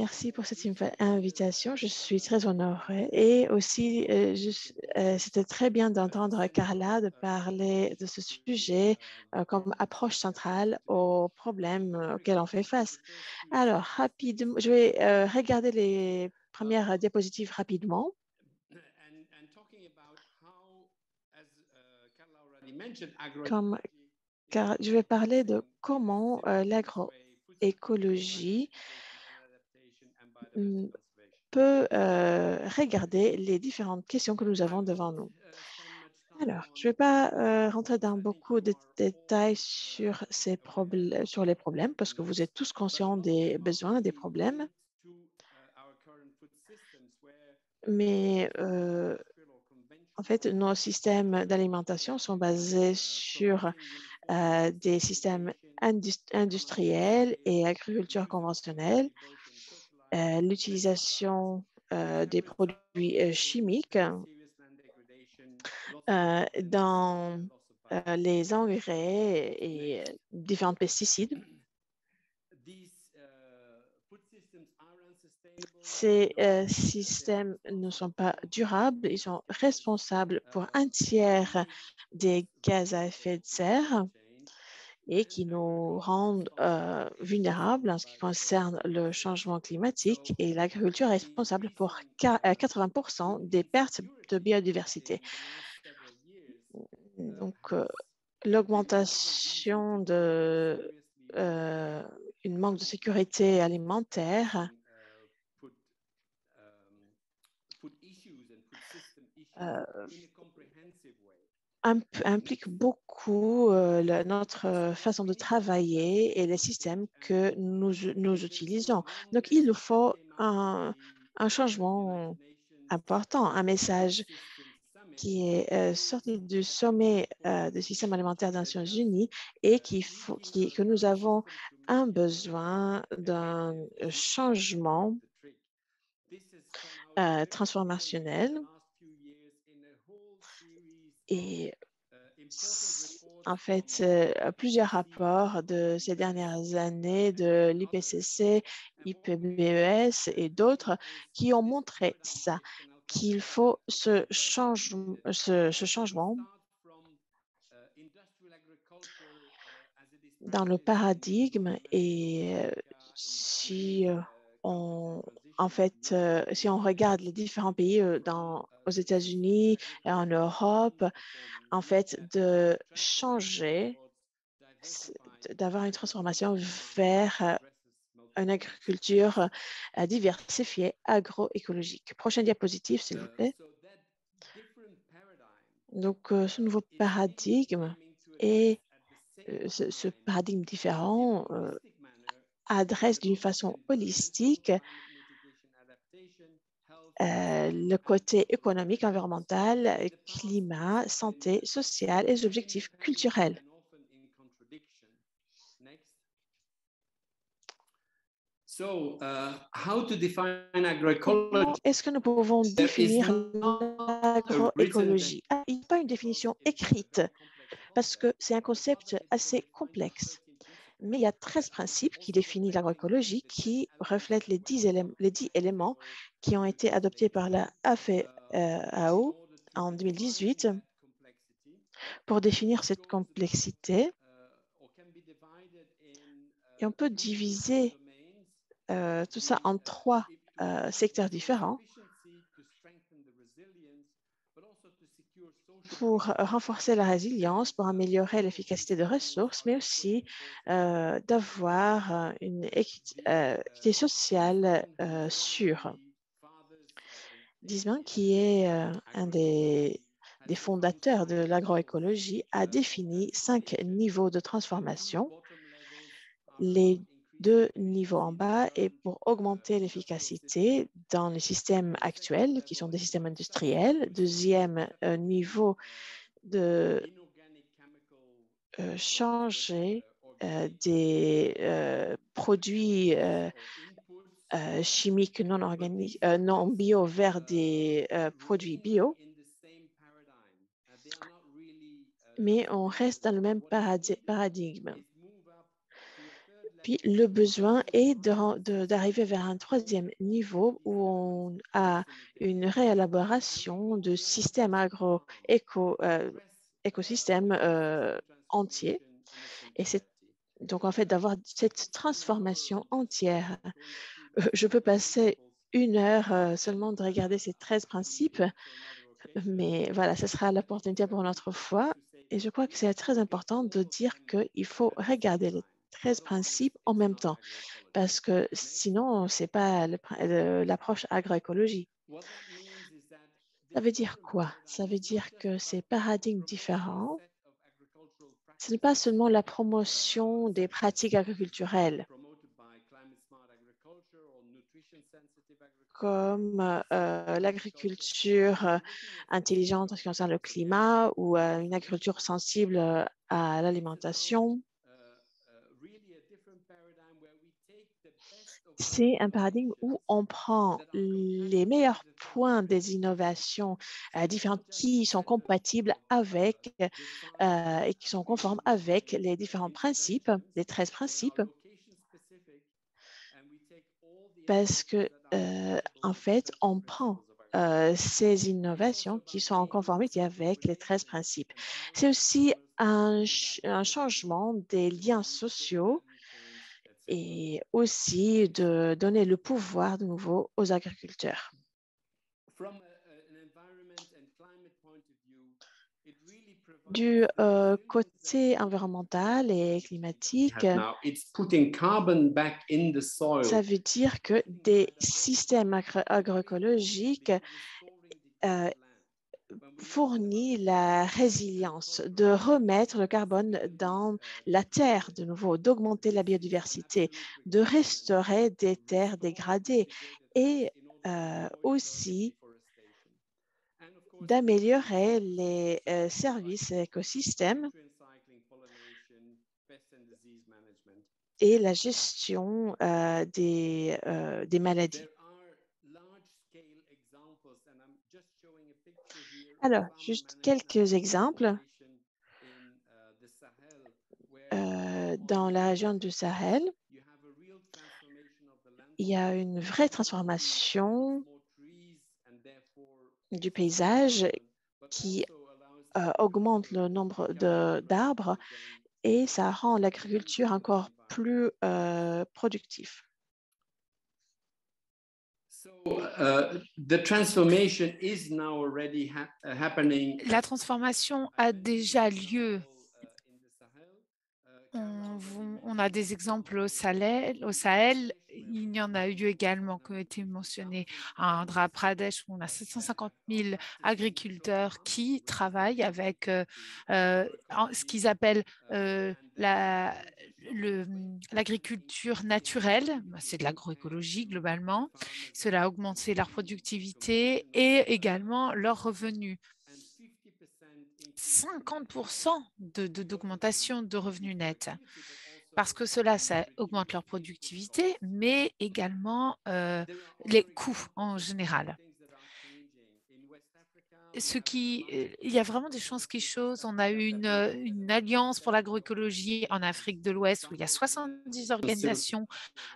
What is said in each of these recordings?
merci pour cette invitation. Je suis très honorée. Et aussi, c'était très bien d'entendre Carla de parler de ce sujet comme approche centrale aux problèmes auxquels on fait face. Alors, rapidement, je vais regarder les premières diapositives rapidement. Comme, car je vais parler de comment l'agroécologie peut regarder les différentes questions que nous avons devant nous. Alors, je ne vais pas rentrer dans beaucoup de détails sur sur les problèmes parce que vous êtes tous conscients des besoins, des problèmes. Mais en fait, nos systèmes d'alimentation sont basés sur des systèmes industriels et agriculture conventionnelle, l'utilisation des produits chimiques dans les engrais et différents pesticides. Ces systèmes ne sont pas durables, ils sont responsables pour un tiers des gaz à effet de serre et qui nous rendent vulnérables en ce qui concerne le changement climatique, et l'agriculture est responsable pour 80% des pertes de biodiversité. Donc, l'augmentation de une manque de sécurité alimentaire implique beaucoup notre façon de travailler et les systèmes que nous utilisons. Donc, il nous faut un changement important, un message qui est sorti du sommet du système alimentaire des Nations Unies et que nous avons un besoin d'un changement transformationnel. Et en fait, plusieurs rapports de ces dernières années de l'IPCC, IPBES et d'autres qui ont montré ça, qu'il faut ce changement dans le paradigme. Et si en fait, si on regarde les différents pays aux États-Unis et en Europe, en fait, de changer, d'avoir une transformation vers une agriculture diversifiée, agroécologique. Prochaine diapositive, s'il vous plaît. Donc, ce nouveau paradigme et ce paradigme différent adresse d'une façon holistique le côté économique, environnemental, climat, santé, social et les objectifs culturels. Comment est-ce que nous pouvons définir l'agroécologie? Il n'y a pas une définition écrite parce que c'est un concept assez complexe. Mais il y a 13 principes qui définissent l'agroécologie, qui reflètent les 10 éléments qui ont été adoptés par la FAO en 2018 pour définir cette complexité. Et on peut diviser tout ça en 3 secteurs différents pour renforcer la résilience, pour améliorer l'efficacité des ressources, mais aussi d'avoir une équité sociale sûre. Disman, qui est un des fondateurs de l'agroécologie, a défini 5 niveaux de transformation. Les 2 niveaux en bas et pour augmenter l'efficacité dans les systèmes actuels, qui sont des systèmes industriels. Deuxième niveau de changer des produits chimiques non organiques, non bio vers des produits bio. Mais on reste dans le même paradigme. Puis le besoin est d'arriver vers un troisième niveau où on a une réélaboration de systèmes écosystèmes entiers. Et c'est donc en fait d'avoir cette transformation entière. Je peux passer une heure seulement de regarder ces 13 principes, mais voilà, ce sera l'opportunité pour une autre fois. Et je crois que c'est très important de dire qu'il faut regarder les 13 principes en même temps, parce que sinon, ce n'est pas l'approche agroécologie. Ça veut dire quoi? Ça veut dire que ces paradigmes différents, ce n'est pas seulement la promotion des pratiques agriculturelles, comme l'agriculture intelligente en ce qui concerne le climat ou une agriculture sensible à l'alimentation. C'est un paradigme où on prend les meilleurs points des innovations différentes qui sont compatibles avec et qui sont conformes avec les différents principes, les 13 principes, parce que en fait, on prend ces innovations qui sont en conformité avec les 13 principes. C'est aussi un changement des liens sociaux et aussi de donner le pouvoir de nouveau aux agriculteurs. Du côté environnemental et climatique, ça veut dire que des systèmes agroécologiques euh, fournissent la résilience de remettre le carbone dans la terre de nouveau, d'augmenter la biodiversité, de restaurer des terres dégradées et aussi d'améliorer les services écosystèmes et la gestion des maladies. Alors, juste quelques exemples. Dans la région du Sahel, il y a une vraie transformation du paysage qui augmente le nombre d'arbres et ça rend l'agriculture encore plus productive. La transformation a déjà lieu. On a des exemples au Sahel. Il y en a eu également qui ont été mentionnés à Andhra Pradesh où on a 750 000 agriculteurs qui travaillent avec ce qu'ils appellent l'agriculture naturelle. C'est de l'agroécologie globalement. Cela a augmenté leur productivité et également leurs revenus. 50% d'augmentation de revenus nets parce que ça augmente leur productivité, mais également les coûts en général. Il y a vraiment des choses qui changent. On a eu une alliance pour l'agroécologie en Afrique de l'Ouest où il y a 70 organisations.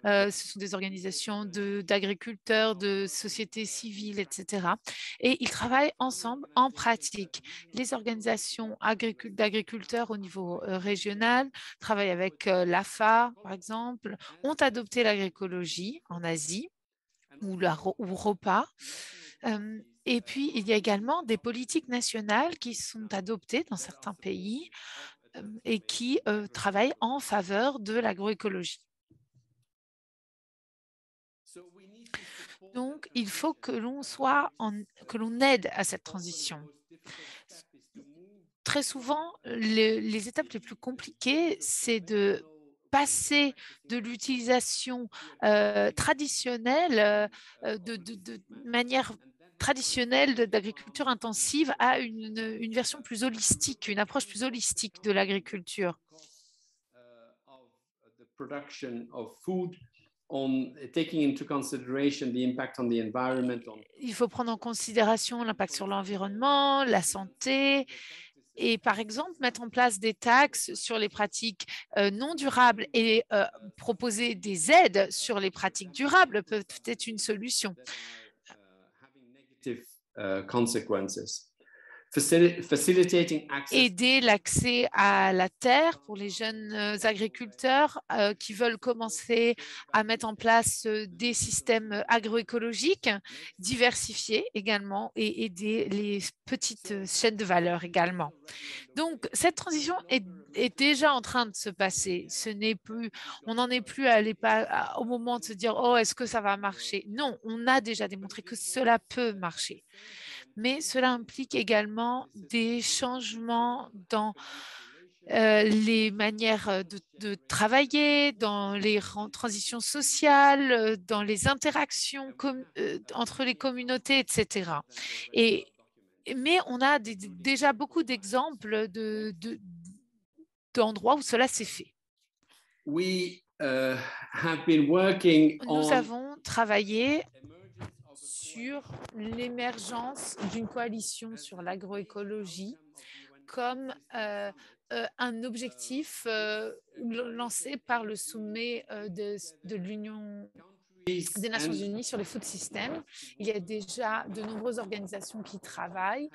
Ce sont des organisations d'agriculteurs, de sociétés civiles, etc. Et ils travaillent ensemble en pratique. Les organisations d'agriculteurs au niveau régional travaillent avec l'AFA, par exemple, ont adopté l'agroécologie en Asie ou ROPA. Et puis, il y a également des politiques nationales qui sont adoptées dans certains pays et qui travaillent en faveur de l'agroécologie. Donc, il faut que l'on aide à cette transition. Très souvent, les étapes les plus compliquées, c'est de passer de l'utilisation traditionnelle, de manière traditionnelle d'agriculture intensive à une version plus holistique, une approche plus holistique de l'agriculture. Il faut prendre en considération l'impact sur l'environnement, la santé Et par exemple, mettre en place des taxes sur les pratiques, non durables et proposer des aides sur les pratiques durables peut être une solution. Consequences. Facilitating access. Aider l'accès à la terre pour les jeunes, agriculteurs, qui veulent commencer à mettre en place, des systèmes, agroécologiques, diversifiés également et aider les petites, chaînes de valeur également. Donc cette transition est déjà en train de se passer. Ce n'est plus On n'en est plus à l'épa à au moment de se dire: «Oh, est-ce que ça va marcher?» Non, on a déjà démontré que cela peut marcher. Mais cela implique également des changements dans, les manières, de travailler, dans les transitions sociales, dans les interactions entre les communautés et cetera. Et mais on a déjà beaucoup d'exemples d'endroits où cela s'est fait. We have been working Nous on avons travaillé sur l'émergence d'une coalition sur l'agroécologie comme, un objectif, lancé par le sommet, de l'Union des countries Nations and Unies sur les food systems. Il y a déjà de nombreuses organisations qui travaillent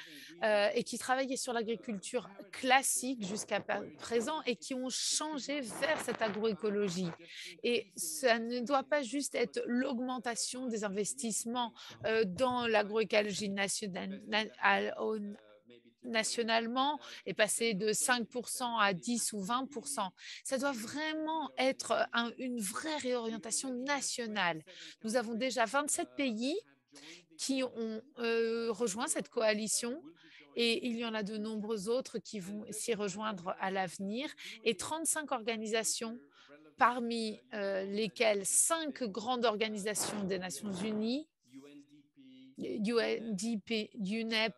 et qui travaillaient sur l'agriculture classique jusqu'à présent et qui ont changé vers cette agroécologie. Et ça ne doit pas juste être l'augmentation des investissements dans l'agroécologie nationale, nationalement et passer de 5% à 10 ou 20%. Ça doit vraiment être une vraie réorientation nationale. Nous avons déjà 27 pays qui ont rejoint cette coalition et il y en a de nombreux autres qui vont s'y rejoindre à l'avenir et 35 organisations parmi lesquelles 5 grandes organisations des Nations Unies, UNDP, UNEP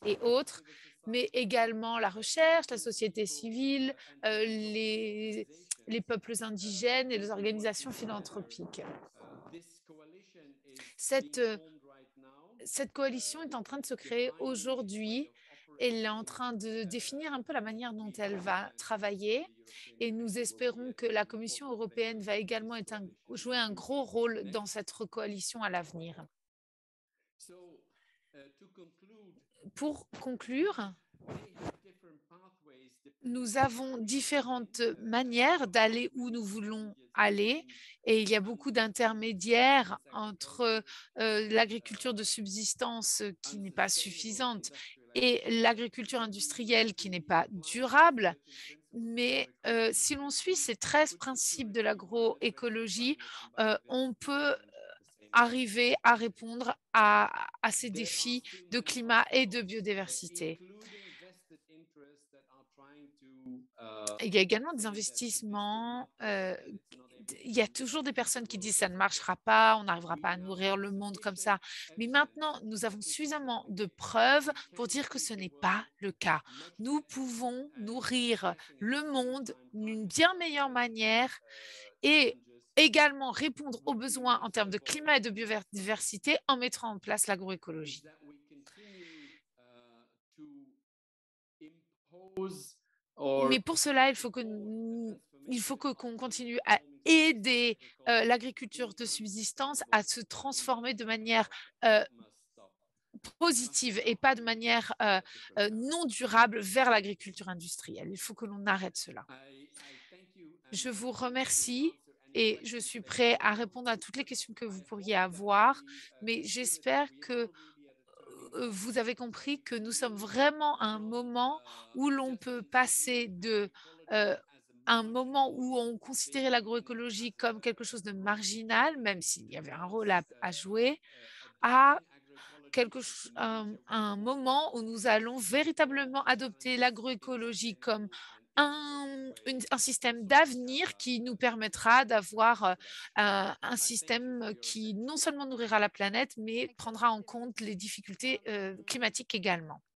et autres, mais également la recherche, la société civile, les peuples indigènes et les organisations philanthropiques. Cette, cette coalition est en train de se créer aujourd'hui. Elle est en train de définir un peu la manière dont elle va travailler et nous espérons que la Commission européenne va également jouer un gros rôle dans cette coalition à l'avenir. Pour conclure, nous avons différentes manières d'aller où nous voulons aller et il y a beaucoup d'intermédiaires entre l'agriculture de subsistance qui n'est pas suffisante et l'agriculture industrielle qui n'est pas durable. Mais si l'on suit ces 13 principes de l'agroécologie, on peut arriver à répondre à ces défis de climat et de biodiversité. Il y a également des investissements, il y a toujours des personnes qui disent: «Ça ne marchera pas, on n'arrivera pas à nourrir le monde comme ça». Mais maintenant, nous avons suffisamment de preuves pour dire que ce n'est pas le cas. Nous pouvons nourrir le monde d'une bien meilleure manière et également répondre aux besoins en termes de climat et de biodiversité en mettant en place l'agroécologie. Mais pour cela, il faut qu'on continue à aider, l'agriculture de subsistance à se transformer de manière, heu, positive et pas de manière, non durable vers l'agriculture industrielle. Il faut que l'on arrête cela. Je vous remercie et je suis prêt à répondre à toutes les questions que vous pourriez avoir, mais j'espère que vous avez compris que nous sommes vraiment à un moment où l'on peut passer de un moment où on considérait l'agroécologie comme quelque chose de marginal, même s'il y avait un rôle à jouer, à un moment où nous allons véritablement adopter l'agroécologie comme un système d'avenir qui nous permettra d'avoir un système qui non seulement nourrira la planète, mais prendra en compte les difficultés climatiques également.